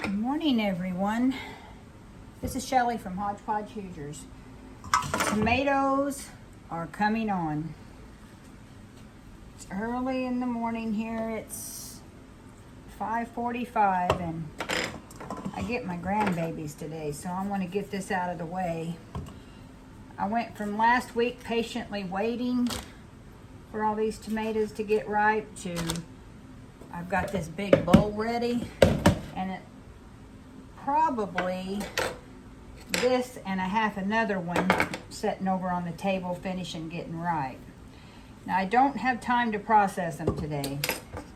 Good morning, everyone. This is Shelly from Hodgepodge Hoosiers. Tomatoes are coming on. It's early in the morning here. It's 5:45 and I get my grandbabies today, so I want to get this out of the way. I went from last week patiently waiting for all these tomatoes to get ripe to I've got this big bowl ready, and it probably this and I have another one sitting over on the table finishing getting ripe. Now I don't have time to process them today,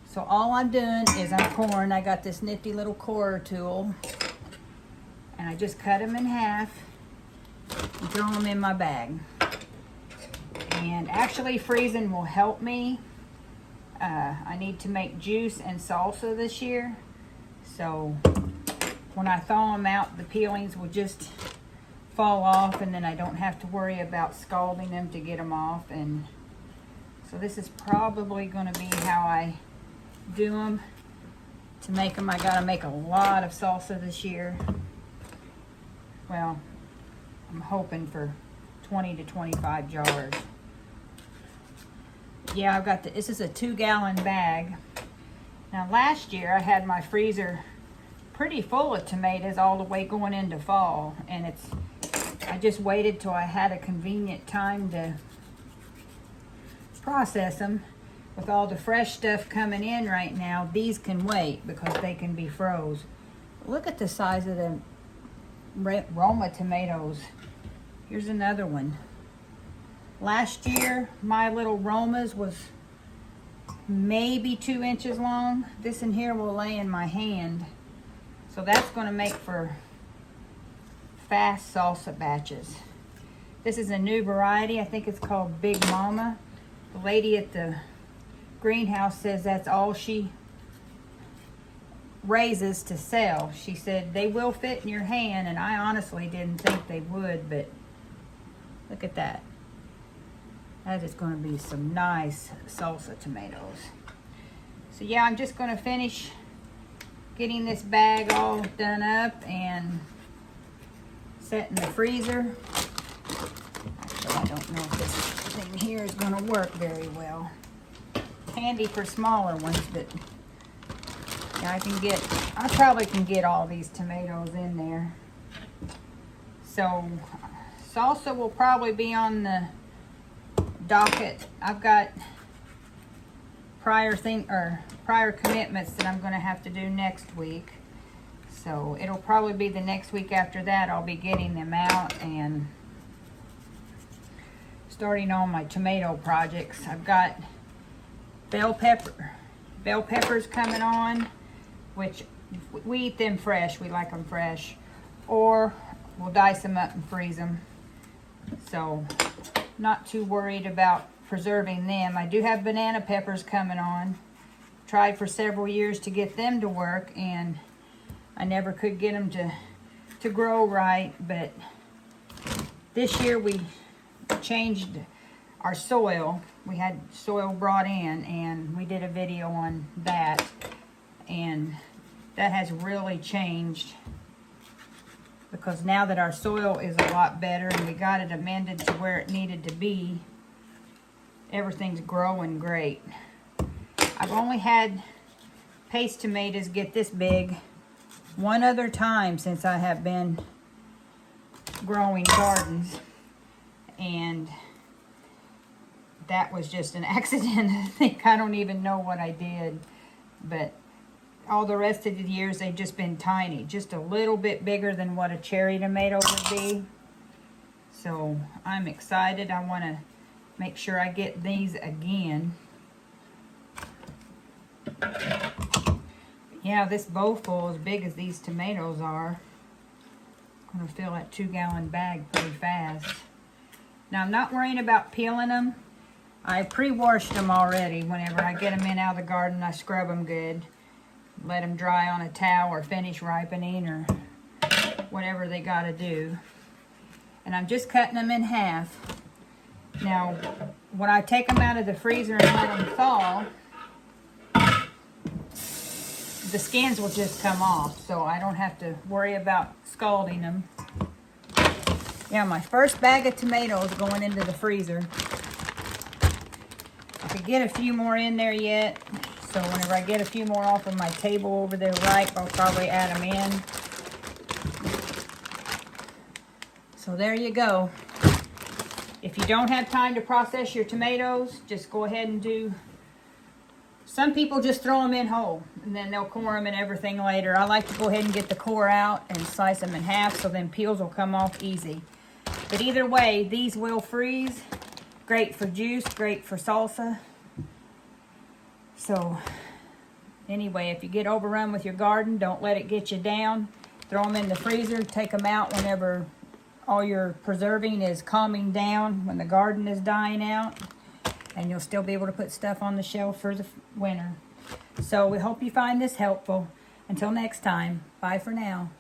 so all I'm doing is I'm coring. I got this nifty little corer tool and I just cut them in half and throw them in my bag. And actually freezing will help me. I need to make juice and salsa this year, so when I thaw them out, the peelings will just fall off, and then I don't have to worry about scalding them to get them off. And so this is probably going to be how I do them. To make them, I got to make a lot of salsa this year. Well, I'm hoping for 20 to 25 jars. Yeah, I've got this is a 2-gallon bag. Now last year I had my freezer pretty full of tomatoes all the way going into fall, and I just waited till I had a convenient time to process them. With all the fresh stuff coming in right now, these can wait because they can be froze. Look at the size of the Roma tomatoes. Here's another one. Last year, my little Romas was maybe 2 inches long. This in here will lay in my hand. So that's going to make for fast salsa batches. This is a new variety. I think it's called Big Mama. The lady at the greenhouse says that's all she raises to sell. She said they will fit in your hand, and I honestly didn't think they would, but look at that. That is going to be some nice salsa tomatoes. So yeah, I'm just going to finish getting this bag all done up and set in the freezer. Actually, I don't know if this thing here is going to work very well. Handy for smaller ones, but yeah, I probably can get all these tomatoes in there. So salsa will probably be on the docket. I've got prior commitments that I'm going to have to do next week, so it'll probably be the next week after that I'll be getting them out and starting on my tomato projects. I've got bell peppers coming on, which we eat them fresh. We like them fresh, or we'll dice them up and freeze them, so not too worried about preserving them. I do have banana peppers coming on. Tried for several years to get them to work, and I never could get them to grow right. But this year we changed our soil. We had soil brought in, and we did a video on that, and that has really changed, because now that our soil is a lot better and we got it amended to where it needed to be, everything's growing great. I've only had paste tomatoes get this big one other time since I have been growing gardens, and that was just an accident. I don't even know what I did, but all the rest of the years they've just been tiny, just a little bit bigger than what a cherry tomato would be. So I'm excited. I want to make sure I get these again. Yeah, this bowl full, as big as these tomatoes are, I'm going to fill that 2-gallon bag pretty fast. Now I'm not worrying about peeling them. I pre-washed them already. Whenever I get them in out of the garden, I scrub them good. Let them dry on a towel or finish ripening or whatever they got to do. And I'm just cutting them in half. Now, when I take them out of the freezer and let them thaw, the skins will just come off, so I don't have to worry about scalding them. Yeah, my first bag of tomatoes going into the freezer. I could get a few more in there yet, so whenever I get a few more off of my table over there ripe, I'll probably add them in. So there you go. If you don't have time to process your tomatoes, just go ahead and do. Some people just throw them in whole, and then they'll core them and everything later. I like to go ahead and get the core out and slice them in half, so then peels will come off easy. But either way, these will freeze. Great for juice, great for salsa. So anyway, if you get overrun with your garden, don't let it get you down. Throw them in the freezer, take them out whenever all your preserving is calming down, when the garden is dying out, and you'll still be able to put stuff on the shelf for the winter. So we hope you find this helpful. Until next time, bye for now.